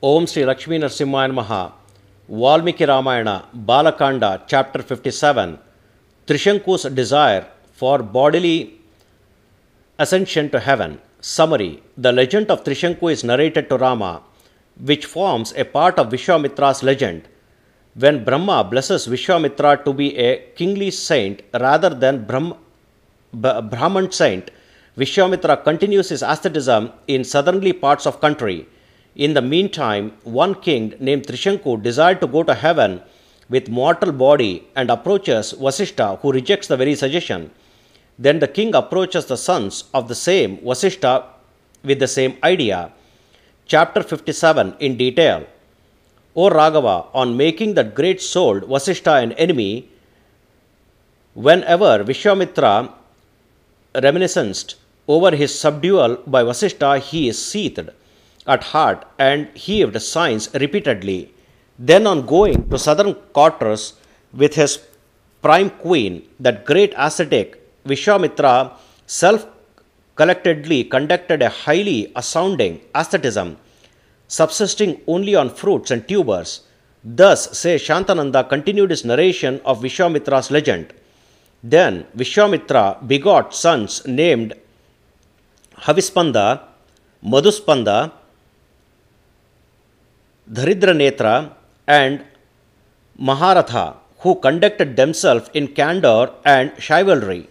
Om Sri Lakshmi Narasimhaya Namaha. Valmiki Ramayana, Balakanda, Chapter 57. Trishanku's desire for bodily ascension to heaven. Summary. The legend of Trishanku is narrated to Rama, which forms a part of Vishwamitra's legend. When Brahma blesses Vishwamitra to be a kingly saint rather than Brahman saint, Vishwamitra continues his asceticism in southerly parts of country. In the meantime, one king named Trishanku desired to go to heaven with mortal body and approaches Vasishta, who rejects the very suggestion. Then the king approaches the sons of the same Vasishta with the same idea. Chapter 57 in detail. O Raghava, on making that great souled Vasishta an enemy, whenever Vishwamitra reminisced over his subdual by Vasishta, he is seethed at heart and heaved sighs repeatedly. Then on going to southern quarters with his prime queen, that great ascetic Vishwamitra self-collectedly conducted a highly astounding asceticism, subsisting only on fruits and tubers. Thus, says Shantananda, continued his narration of Vishwamitra's legend. Then Vishwamitra begot sons named Havispanda, Madhuspanda, Dharidranetra, and Maharatha, who conducted themselves in candor and chivalry.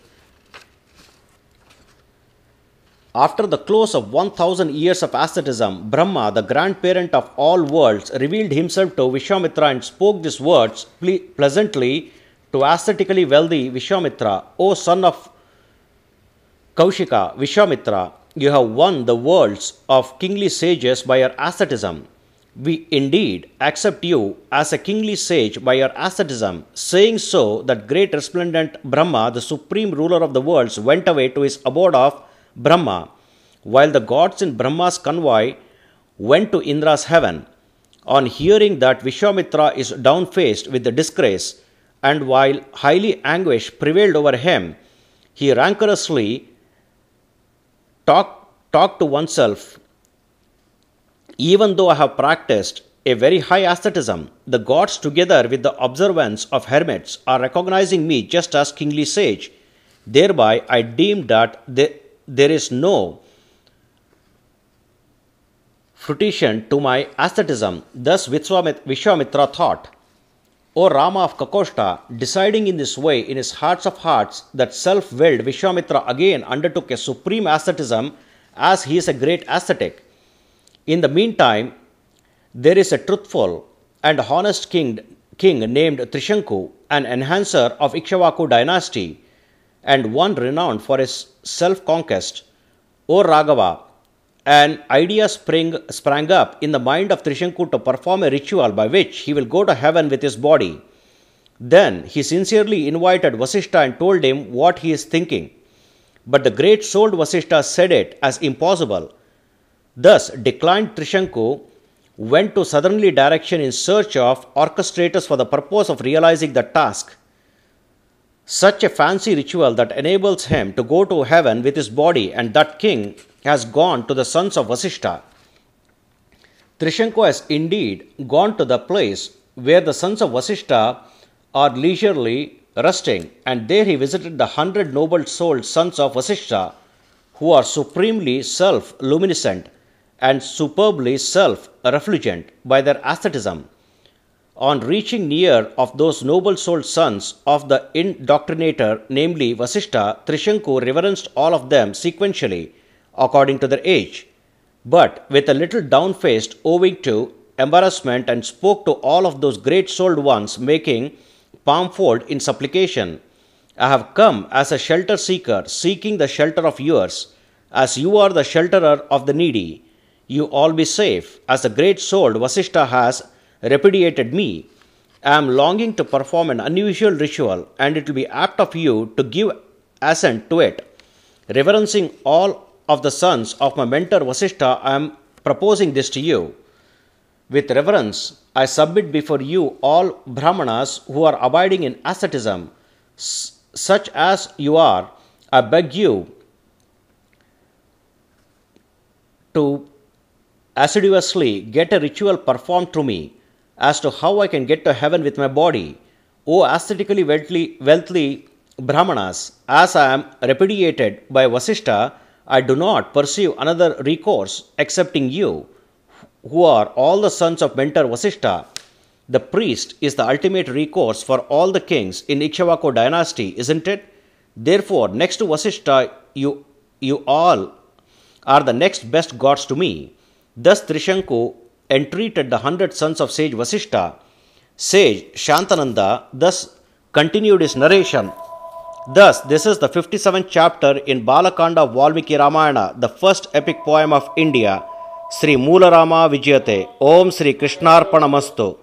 After the close of 1000 years of asceticism, Brahma, the grandparent of all worlds, revealed himself to Vishwamitra and spoke these words pleasantly to ascetically wealthy Vishwamitra. O son of Kaushika, Vishwamitra, you have won the worlds of kingly sages by your asceticism. We indeed accept you as a kingly sage by your asceticism. Saying so, that great resplendent Brahma, the supreme ruler of the worlds, went away to his abode of Brahma, while the gods in Brahma's convoy went to Indra's heaven. On hearing that Vishwamitra is downfaced with the disgrace, and while highly anguish prevailed over him, he rancorously talked to oneself. Even though I have practiced a very high asceticism, the gods, together with the observance of hermits, are recognizing me just as kingly sage. Thereby I deemed that there is no fruition to my asceticism. Thus Vishwamitra thought. O Rama of Kakoshta, deciding in this way in his hearts of hearts that self-willed Vishwamitra again undertook a supreme asceticism, as he is a great ascetic. In the meantime, there is a truthful and honest king named Trishanku, an enhancer of Ikshvaku dynasty, and one renowned for his self-conquest. O Raghava, an idea sprang up in the mind of Trishanku to perform a ritual by which he will go to heaven with his body. Then he sincerely invited Vasishta and told him what he is thinking. But the great souled Vasishta said it as impossible. Thus declined Trishanku, went to southerly direction in search of orchestrators for the purpose of realizing the task. Such a fancy ritual that enables him to go to heaven with his body, and that king has gone to the sons of Vasishta. Trishanku has indeed gone to the place where the sons of Vasishta are leisurely resting, and there he visited the 100 noble-souled sons of Vasishta, who are supremely self-luminescent and superbly self-refulgent by their asceticism. On reaching near of those noble-souled sons of the indoctrinator, namely Vasishta, Trishanku reverenced all of them sequentially according to their age, but with a little downfaced owing to embarrassment, and spoke to all of those great-souled ones, making palm fold in supplication. I have come as a shelter seeker, seeking the shelter of yours, as you are the shelterer of the needy. You all be safe, as the great-souled Vasishta has repudiated me. I am longing to perform an unusual ritual, and it will be apt of you to give assent to it. Reverencing all of the sons of my mentor Vasishta, I am proposing this to you. With reverence, I submit before you all Brahmanas who are abiding in asceticism. Such as you are, I beg you to assiduously get a ritual performed to me as to how I can get to heaven with my body. O aesthetically wealthy Brahmanas, as I am repudiated by Vasishtha, I do not perceive another recourse excepting you, who are all the sons of mentor Vasishtha. The priest is the ultimate recourse for all the kings in Ikshvaku dynasty, isn't it? Therefore, next to Vasishtha, you all are the next best gods to me. Thus Trishanku entreated the 100 sons of sage Vasishtha. Sage Shantananda thus continued his narration. Thus, this is the 57th chapter in Balakanda of Valmiki Ramayana, the first epic poem of India. Sri Moolarama Vijayate. Om Sri Krishnarpanamastu.